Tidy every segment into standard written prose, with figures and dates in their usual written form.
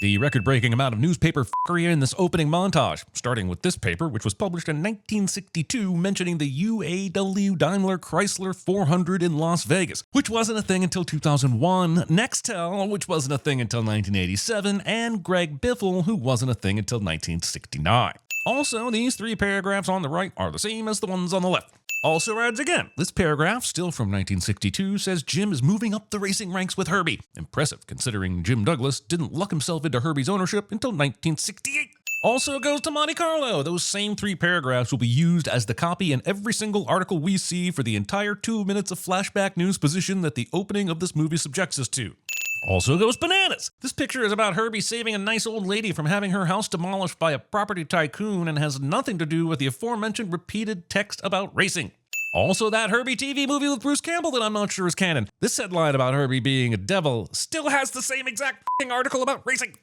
The record-breaking amount of newspaper f***ery in this opening montage, starting with this paper, which was published in 1962, mentioning the UAW Daimler Chrysler 400 in Las Vegas, which wasn't a thing until 2001, Nextel, which wasn't a thing until 1987, and Greg Biffle, who wasn't a thing until 1969. Also, these three paragraphs on the right are the same as the ones on the left. Also adds again, this paragraph, still from 1962, says Jim is moving up the racing ranks with Herbie. Impressive, considering Jim Douglas didn't luck himself into Herbie's ownership until 1968. Also goes to Monte Carlo. Those same three paragraphs will be used as the copy in every single article we see for the entire 2 minutes of flashback news position that the opening of this movie subjects us to. Also goes bananas. This picture is about Herbie saving a nice old lady from having her house demolished by a property tycoon and has nothing to do with the aforementioned repeated text about racing. Also that Herbie TV movie with Bruce Campbell that I'm not sure is canon. This headline about Herbie being a devil still has the same exact article about racing.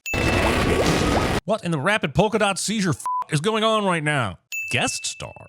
What in the rapid polka dot seizure is going on right now? Guest star?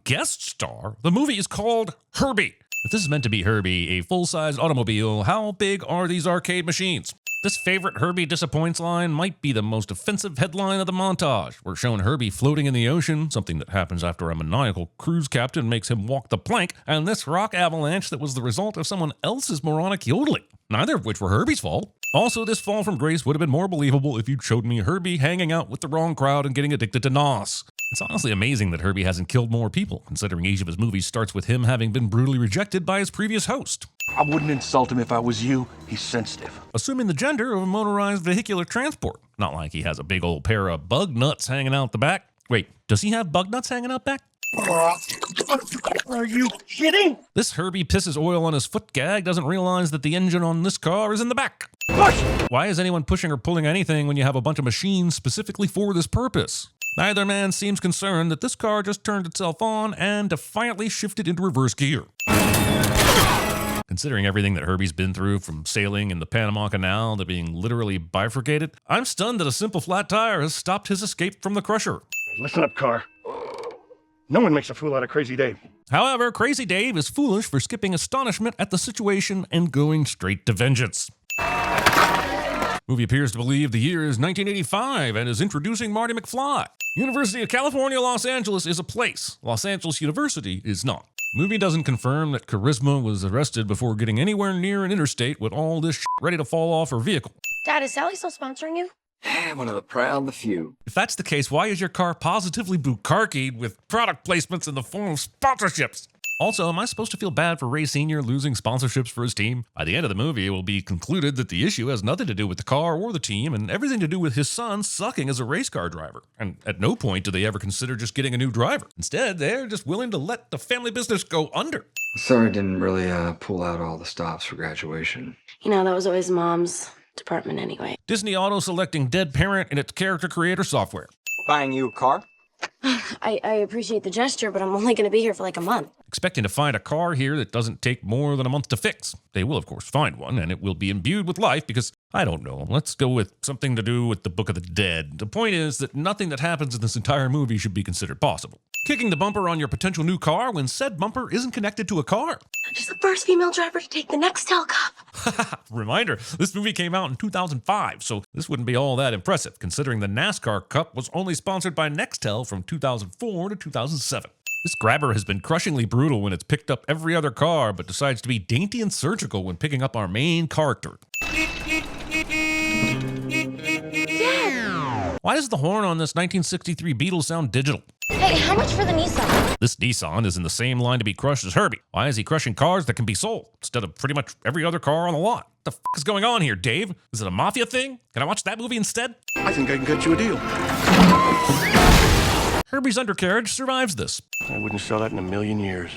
Guest star? The movie is called Herbie. If this is meant to be Herbie, a full-size automobile, how big are these arcade machines? This favorite Herbie disappoints line might be the most offensive headline of the montage. We're showing Herbie floating in the ocean, something that happens after a maniacal cruise captain makes him walk the plank, and this rock avalanche that was the result of someone else's moronic yodeling, neither of which were Herbie's fault. Also, this fall from grace would have been more believable if you'd showed me Herbie hanging out with the wrong crowd and getting addicted to NOS. It's honestly amazing that Herbie hasn't killed more people, considering each of his movies starts with him having been brutally rejected by his previous host. I wouldn't insult him if I was you. He's sensitive. Assuming the gender of a motorized vehicular transport. Not like he has a big old pair of bug nuts hanging out the back. Wait, does he have bug nuts hanging out back? Are you kidding? This Herbie pisses oil on his foot gag doesn't realize that the engine on this car is in the back. Push! Why is anyone pushing or pulling anything when you have a bunch of machines specifically for this purpose? Neither man seems concerned that this car just turned itself on and defiantly shifted into reverse gear. Considering everything that Herbie's been through, from sailing in the Panama Canal to being literally bifurcated, I'm stunned that a simple flat tire has stopped his escape from the crusher. Listen up, car. No one makes a fool out of Crazy Dave. However, Crazy Dave is foolish for skipping astonishment at the situation and going straight to vengeance. Movie appears to believe the year is 1985 and is introducing Marty McFly. University of California, Los Angeles is a place. Los Angeles University is not. Movie doesn't confirm that Charisma was arrested before getting anywhere near an interstate with all this shit ready to fall off her vehicle. Dad, is Sally still sponsoring you? One of the proud, the few. If that's the case, why is your car positively bukkake with product placements in the form of sponsorships? Also, am I supposed to feel bad for Ray Sr. losing sponsorships for his team? By the end of the movie, it will be concluded that the issue has nothing to do with the car or the team and everything to do with his son sucking as a race car driver. And at no point do they ever consider just getting a new driver. Instead, they're just willing to let the family business go under. Sorry, didn't really pull out all the stops for graduation. You know, that was always Mom's department anyway. Disney auto-selecting dead parent in its character creator software. Buying you a car? I appreciate the gesture, but I'm only going to be here for like a month. Expecting to find a car here that doesn't take more than a month to fix. They will, of course, find one, and it will be imbued with life because, I don't know, let's go with something to do with the Book of the Dead. The point is that nothing that happens in this entire movie should be considered possible. Kicking the bumper on your potential new car when said bumper isn't connected to a car. She's the first female driver to take the Nextel Cup. Reminder, this movie came out in 2005, so this wouldn't be all that impressive, considering the NASCAR Cup was only sponsored by Nextel from 2004 to 2007. This grabber has been crushingly brutal when it's picked up every other car, but decides to be dainty and surgical when picking up our main character. Why does the horn on this 1963 Beetle sound digital? Hey, how much for the Nissan? This Nissan is in the same line to be crushed as Herbie. Why is he crushing cars that can be sold instead of pretty much every other car on the lot? What the f is going on here, Dave? Is it a mafia thing? Can I watch that movie instead? I think I can get you a deal. Herbie's undercarriage survives this. I wouldn't sell that in a million years.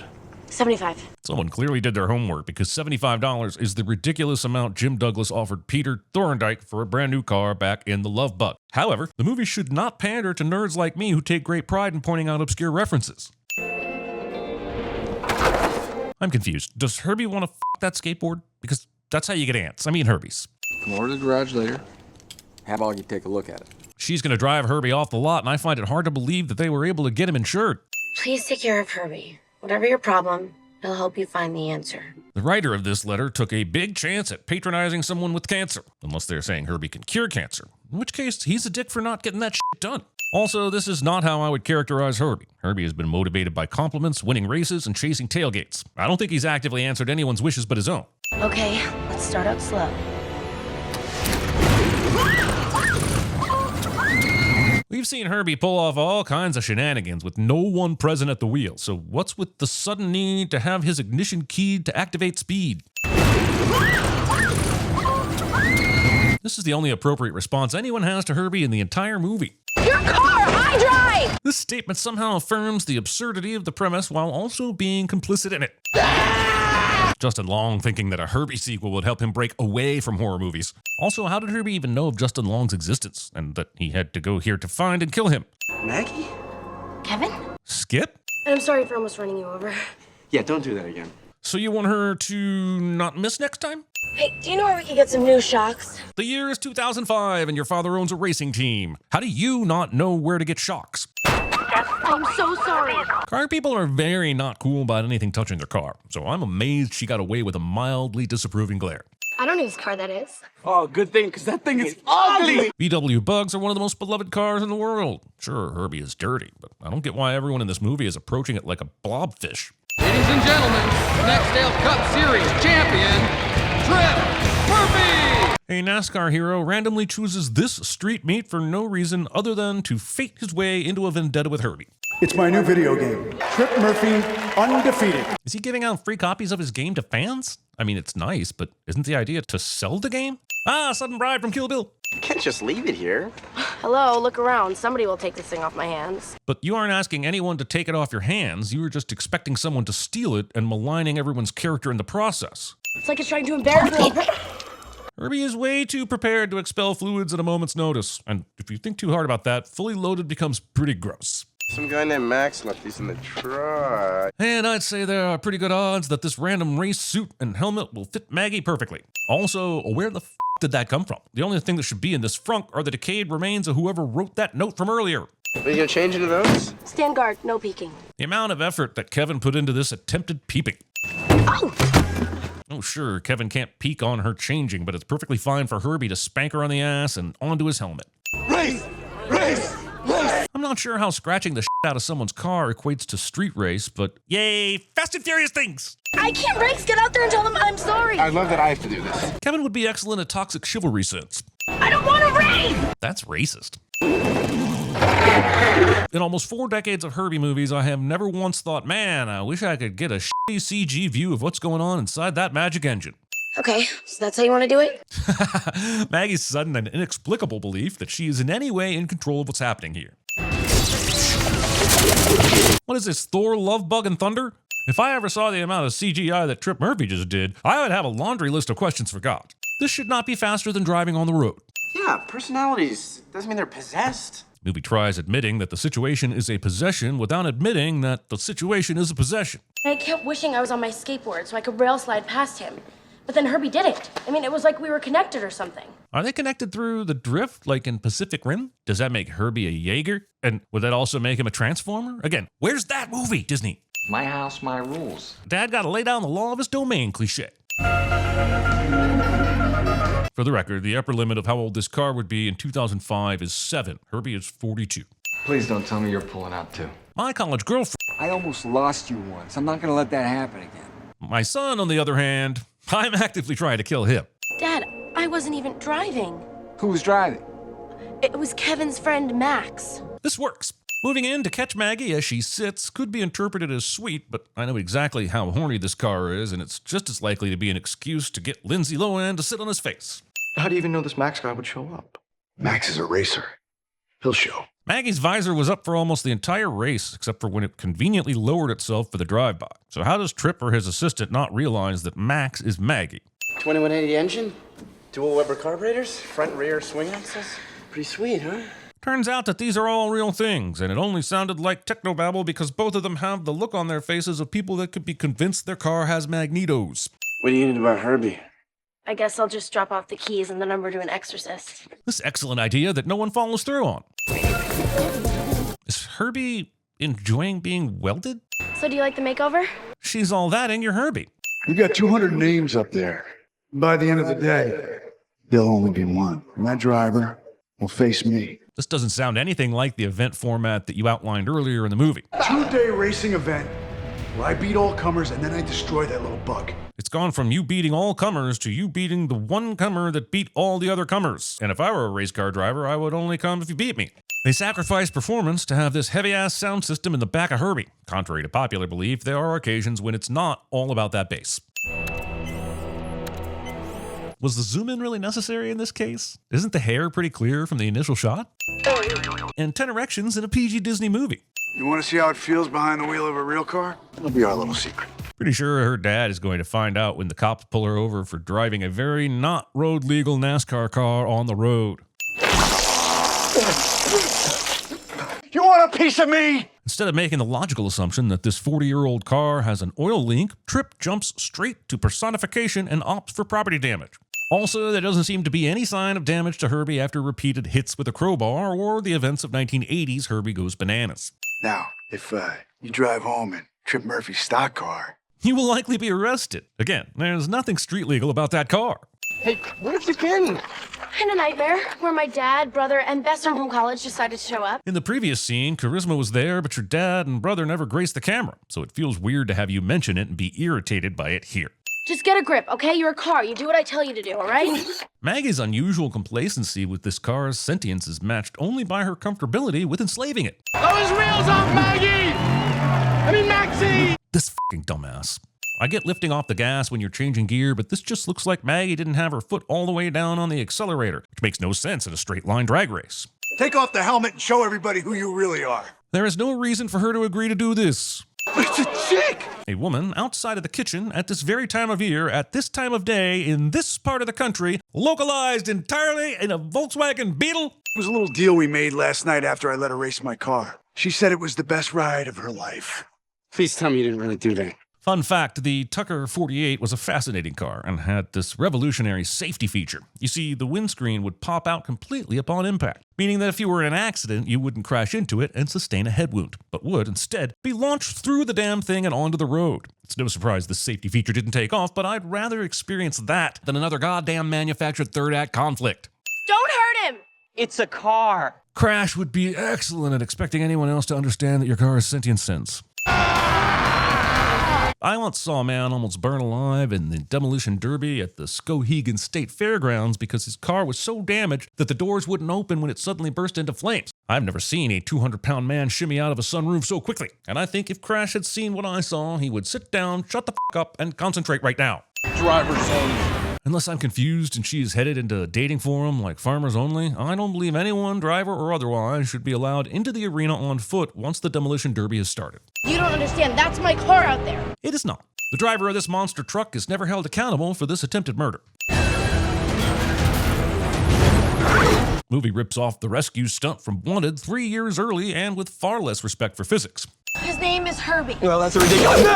75. Someone clearly did their homework because $75 is the ridiculous amount Jim Douglas offered Peter Thorndike for a brand new car back in The Love Bug. However, the movie should not pander to nerds like me who take great pride in pointing out obscure references. I'm confused. Does Herbie want to f that skateboard? Because that's how you get ants. I mean Herbie's. Come over to the garage later. Have all you take a look at it. She's going to drive Herbie off the lot, and I find it hard to believe that they were able to get him insured. Please take care of Herbie. Whatever your problem, he'll help you find the answer. The writer of this letter took a big chance at patronizing someone with cancer. Unless they're saying Herbie can cure cancer. in which case he's a dick for not getting that shit done. Also, this is not how I would characterize Herbie. Herbie has been motivated by compliments, winning races, and chasing tailgates. I don't think he's actively answered anyone's wishes but his own. Okay, let's start out slow. We've seen Herbie pull off all kinds of shenanigans with no one present at the wheel, so what's with the sudden need to have his ignition keyed to activate speed? This is the only appropriate response anyone has to Herbie in the entire movie. Your car, I drive! This statement somehow affirms the absurdity of the premise while also being complicit in it. Justin Long thinking that a Herbie sequel would help him break away from horror movies. Also, how did Herbie even know of Justin Long's existence and that he had to go here to find and kill him? Maggie? Kevin? Skip? I'm sorry for almost running you over. Yeah, don't do that again. So you want her to not miss next time? Hey, do you know where we can get some new shocks? The year is 2005 and your father owns a racing team. How do you not know where to get shocks? I'm so sorry. Car people are very not cool about anything touching their car, so I'm amazed she got away with a mildly disapproving glare. I don't know whose car that is. Oh, good thing, because that thing is ugly! VW Bugs are one of the most beloved cars in the world. Sure, Herbie is dirty, but I don't get why everyone in this movie is approaching it like a blobfish. Ladies and gentlemen, Nextdale Cup Series champion, Trip Murphy! A NASCAR hero randomly chooses this street meet for no reason other than to fate his way into a vendetta with Herbie. It's my new video game, Trip Murphy Undefeated. Is he giving out free copies of his game to fans? I mean, it's nice, but isn't the idea to sell the game? Ah, sudden bride from Kill Bill. You can't just leave it here. Hello, look around. Somebody will take this thing off my hands. But you aren't asking anyone to take it off your hands. You were just expecting someone to steal it and maligning everyone's character in the process. It's like it's trying to embarrass me. Herbie is way too prepared to expel fluids at a moment's notice. And if you think too hard about that, fully loaded becomes pretty gross. Some guy named Max left these in the truck. And I'd say there are pretty good odds that this random race suit and helmet will fit Maggie perfectly. Also, where the did that come from? The only thing that should be in this frunk are the decayed remains of whoever wrote that note from earlier. Are you gonna change into those? Stand guard, no peeking. The amount of effort that Kevin put into this attempted peeping. Oh! Oh, sure, Kevin can't peek on her changing, but it's perfectly fine for Herbie to spank her on the ass and onto his helmet. Race! Race! Race! I'm not sure how scratching the shit out of someone's car equates to street race, but yay, Fast and Furious things! I can't race. Get out there and tell them I'm sorry. I love that I have to do this. Kevin would be excellent at toxic chivalry sense. I don't want to race! That's racist. In almost 4 decades of Herbie movies, I have never once thought, man, I wish I could get a shitty CG view of what's going on inside that magic engine. Okay, so that's how you want to do it? Maggie's sudden and inexplicable belief that she is in any way in control of what's happening here. What is this, Thor, Love Bug, and Thunder? If I ever saw the amount of CGI that Trip Murphy just did, I would have a laundry list of questions for God. This should not be faster than driving on the road. Yeah, personalities doesn't mean they're possessed. The movie tries admitting that the situation is a possession without admitting that the situation is a possession. I kept wishing I was on my skateboard so I could rail slide past him. But then Herbie didn't. I mean, it was like we were connected or something. Are they connected through the drift, like in Pacific Rim? Does that make Herbie a Jaeger? And would that also make him a Transformer? Again, where's that movie, Disney? My house, my rules. Dad gotta lay down the law of his domain cliche. For the record, the upper limit of how old this car would be in 2005 is 7. Herbie is 42. Please don't tell me you're pulling out too. My college girlfriend. I almost lost you once. I'm not gonna let that happen again. My son, on the other hand, I'm actively trying to kill him. Dad, I wasn't even driving. Who was driving? It was Kevin's friend, Max. This works. Moving in to catch Maggie as she sits could be interpreted as sweet, but I know exactly how horny this car is, and it's just as likely to be an excuse to get Lindsay Lohan to sit on his face. How do you even know this Max guy would show up? Max is a racer. He'll show. Maggie's visor was up for almost the entire race, except for when it conveniently lowered itself for the drive-by. So how does Trip or his assistant not realize that Max is Maggie? 2180 engine, dual Weber carburetors, front rear swing axles. Pretty sweet, huh? Turns out that these are all real things, and it only sounded like technobabble because both of them have the look on their faces of people that could be convinced their car has magnetos. What do you need about Herbie? I guess I'll just drop off the keys and the number to an exorcist. This excellent idea that no one follows through on. Is Herbie enjoying being welded? So do you like the makeover? She's all that and you're Herbie. You got 200 names up there. By the end of the day, there'll only be one. And that driver will face me. This doesn't sound anything like the event format that you outlined earlier in the movie. 2-day racing event where I beat all comers and then I destroy that little bug. It's gone from you beating all comers to you beating the one comer that beat all the other comers. And if I were a race car driver, I would only come if you beat me. They sacrificed performance to have this heavy-ass sound system in the back of Herbie. Contrary to popular belief, there are occasions when it's not all about that bass. Was the zoom-in really necessary in this case? Isn't the hair pretty clear from the initial shot? And 10 erections in a PG Disney movie. You want to see how it feels behind the wheel of a real car? It'll be our little secret. Pretty sure her dad is going to find out when the cops pull her over for driving a very not road-legal NASCAR car on the road. You want a piece of me? Instead of making the logical assumption that this 40-year-old car has an oil leak, Tripp jumps straight to personification and opts for property damage. Also, there doesn't seem to be any sign of damage to Herbie after repeated hits with a crowbar or the events of 1980s Herbie Goes Bananas. Now, if you drive home in Tripp Murphy's stock car, You will likely be arrested. Again, there's nothing street legal about that car. Hey, where have you been? In a nightmare where my dad, brother, and best friend from college decided to show up. In the previous scene, Charisma was there, but your dad and brother never graced the camera, so it feels weird to have you mention it and be irritated by it here. Just get a grip, okay? You're a car. You do what I tell you to do, all right? Maggie's unusual complacency with this car's sentience is matched only by her comfortability with enslaving it. Those wheels off, Maggie! Maxie! This fucking dumbass. I get lifting off the gas when you're changing gear, but this just looks like Maggie didn't have her foot all the way down on the accelerator, which makes no sense in a straight line drag race. take off the helmet and show everybody who you really are. There is no reason for her to agree to do this. It's a chick! A woman outside of the kitchen at this very time of year, at this time of day, in this part of the country, localized entirely in a Volkswagen Beetle? It was a little deal we made last night after I let her race my car. She said it was the best ride of her life. Please tell me you didn't really do that. Fun fact, the Tucker 48 was a fascinating car and had this revolutionary safety feature. You see, the windscreen would pop out completely upon impact, meaning that if you were in an accident, you wouldn't crash into it and sustain a head wound, but would instead be launched through the damn thing and onto the road. It's no surprise this safety feature didn't take off, but I'd rather experience that than another goddamn manufactured third-act conflict. Don't hurt him! It's a car. Crash would be excellent at expecting anyone else to understand that your car is sentient sense. I once saw a man almost burn alive in the demolition derby at the Skowhegan State Fairgrounds because his car was so damaged that the doors wouldn't open when it suddenly burst into flames. I've never seen a 200-pound man shimmy out of a sunroof so quickly, and I think if Crash had seen what I saw, he would sit down, shut the f*** up, and concentrate right now. Driver's only. Unless I'm confused and she is headed into a dating forum like Farmers Only, I don't believe anyone, driver or otherwise, should be allowed into the arena on foot once the demolition derby has started. You don't understand. That's my car out there. It is not. The driver of this monster truck is never held accountable for this attempted murder. Movie rips off the rescue stunt from Wanted 3 years early and with far less respect for physics. His name is Herbie. Well, that's ridiculous.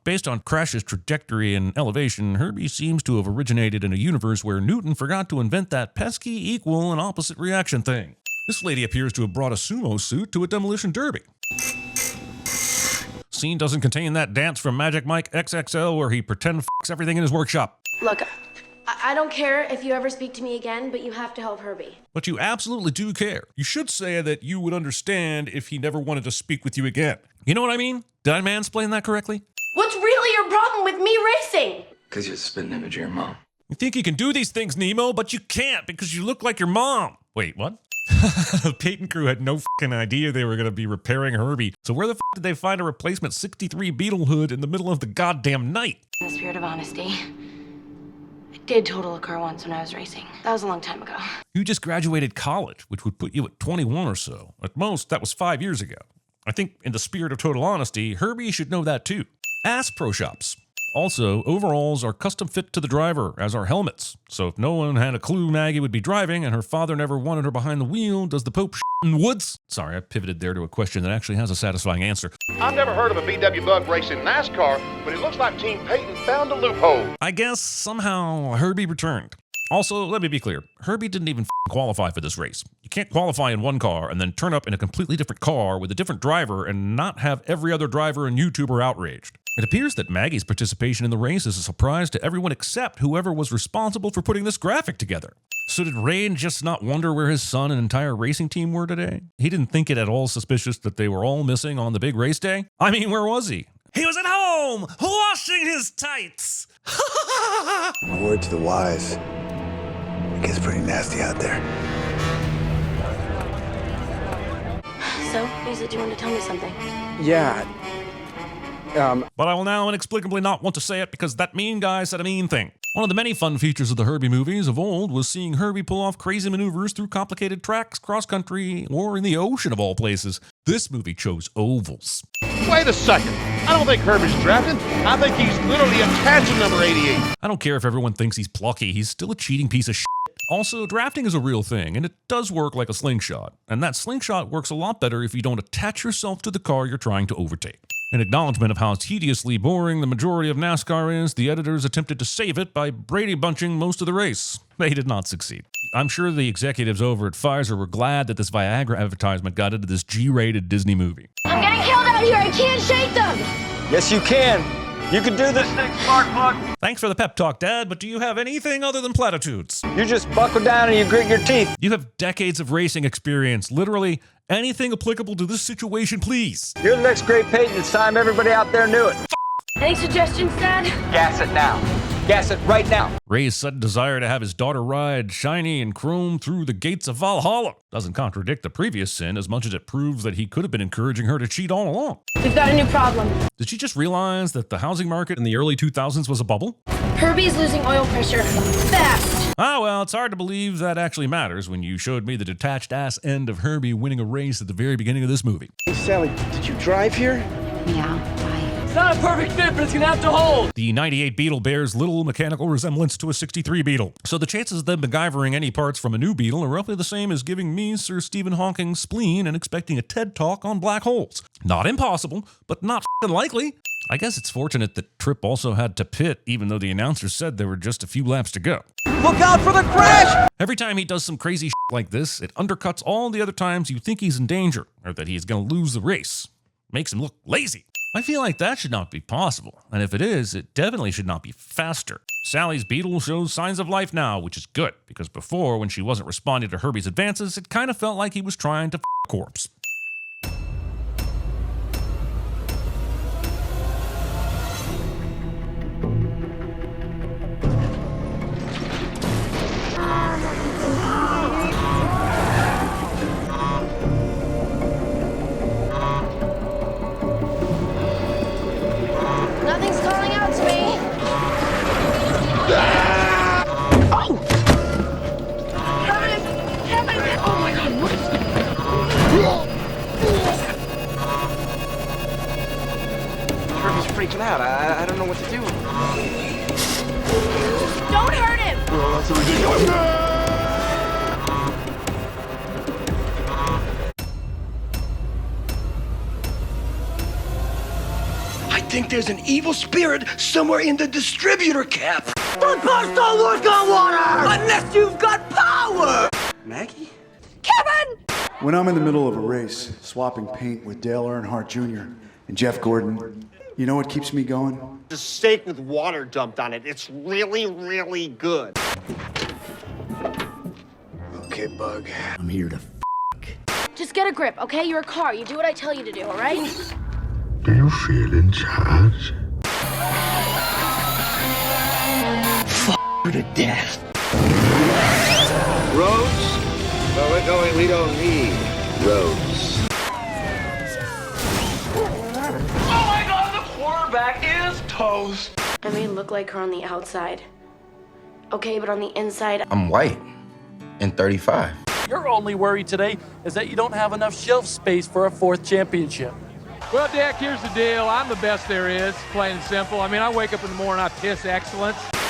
Based on Crash's trajectory and elevation, Herbie seems to have originated in a universe where Newton forgot to invent that pesky equal and opposite reaction thing. This lady appears to have brought a sumo suit to a demolition derby. Scene doesn't contain that dance from Magic Mike XXL where he pretend f***s everything in his workshop. Look, I don't care if you ever speak to me again, but you have to help Herbie. But you absolutely do care. You should say that you would understand if he never wanted to speak with you again. You know what I mean? Did I mansplain that correctly? What's really your problem with me racing? Because you're the spitting image of your mom. You think you can do these things, Nemo, but you can't because you look like your mom. Wait, what? The Peyton crew had no fucking idea they were going to be repairing Herbie. So where the f*** did they find a replacement 63 Beetle hood in the middle of the goddamn night? In the spirit of honesty, I did total a car once when I was racing. That was a long time ago. You just graduated college, which would put you at 21 or so. At most, that was 5 years ago. I think in the spirit of total honesty, Herbie should know that too. Ask pro shops. Also, overalls are custom fit to the driver, as are helmets. So if no one had a clue Maggie would be driving and her father never wanted her behind the wheel, does the Pope in woods? Sorry, I pivoted there to a question that actually has a satisfying answer. I've never heard of a VW bug race in NASCAR, but it looks like Team Peyton found a loophole. I guess somehow Herbie returned. Also, let me be clear, Herbie didn't even qualify for this race. You can't qualify in one car and then turn up in a completely different car with a different driver and not have every other driver and YouTuber outraged. It appears that Maggie's participation in the race is a surprise to everyone except whoever was responsible for putting this graphic together. So did Ray just not wonder where his son and entire racing team were today? He didn't think it at all suspicious that they were all missing on the big race day? I mean, where was he? He was at home, washing his tights. A word to the wise. It gets pretty nasty out there. So, you said you wanted to tell me something. Yeah. But I will now inexplicably not want to say it because that mean guy said a mean thing. One of the many fun features of the Herbie movies of old was seeing Herbie pull off crazy maneuvers through complicated tracks, cross-country, or in the ocean of all places. This movie chose ovals. Wait a second. I don't think Herbie's drafting. I think he's literally attached to number 88. I don't care if everyone thinks he's plucky, he's still a cheating piece of shit. Also, drafting is a real thing, and it does work like a slingshot. And that slingshot works a lot better if you don't attach yourself to the car you're trying to overtake. In acknowledgement of how tediously boring the majority of NASCAR is, the editors attempted to save it by Brady bunching most of the race. They did not succeed. I'm sure the executives over at Pfizer were glad that this Viagra advertisement got into this G-rated Disney movie. I'm getting killed out here. I can't shake them. Yes, you can. You can do this thing, smart plug. Thanks for the pep talk, Dad, but do you have anything other than platitudes? You just buckle down and you grit your teeth. You have decades of racing experience. Literally anything applicable to this situation, please. You're the next great Peyton. It's time everybody out there knew it. Any suggestions, Dad? Gas it now. Gas it right now. Ray's sudden desire to have his daughter ride shiny and chrome through the gates of Valhalla doesn't contradict the previous sin as much as it proves that he could have been encouraging her to cheat all along. We've got a new problem. Did she just realize that the housing market in the early 2000s was a bubble? Herbie's losing oil pressure. Fast. Ah, well, it's hard to believe that actually matters when you showed me the detached ass end of Herbie winning a race at the very beginning of this movie. Hey, Sally, did you drive here? Yeah, why? It's not a perfect fit, but it's gonna have to hold. The 98 Beetle bears little mechanical resemblance to a 63 Beetle, so the chances of them MacGyvering any parts from a new Beetle are roughly the same as giving me Sir Stephen Hawking's spleen and expecting a TED Talk on black holes. Not impossible, but not f***ing likely. I guess it's fortunate that Tripp also had to pit, even though the announcer said there were just a few laps to go. Look out for the crash! Every time he does some crazy shit like this, it undercuts all the other times you think he's in danger, or that he's gonna lose the race. Makes him look lazy. I feel like that should not be possible, and if it is, it definitely should not be faster. Sally's Beetle shows signs of life now, which is good, because before, when she wasn't responding to Herbie's advances, it kind of felt like he was trying to f*** a corpse. Nothing's calling out to me. Oh my God, what is Herbie's freaking out. I don't know what to do. Don't hurt him. Oh, that's ridiculous. I think there's an evil spirit somewhere in the distributor cap. The pumps don't work on water unless you've got power. Maggie? Kevin! When I'm in the middle of a race, swapping paint with Dale Earnhardt Jr. and Jeff Gordon, you know what keeps me going? The steak with water dumped on it. It's really, really good. Okay, Bug. I'm here to Just get a grip, okay? You're a car. You do what I tell you to do, all right? Do you feel in charge? her to death. Roads? Where we're going, we don't need roads. Oh my God, the quarterback is toast. I may look like her on the outside. Okay, but on the inside... I'm white and 35. Your only worry today is that you don't have enough shelf space for a 4th championship. Well, Dak, here's the deal. I'm the best there is, plain and simple. I mean, I wake up in the morning, I piss excellence.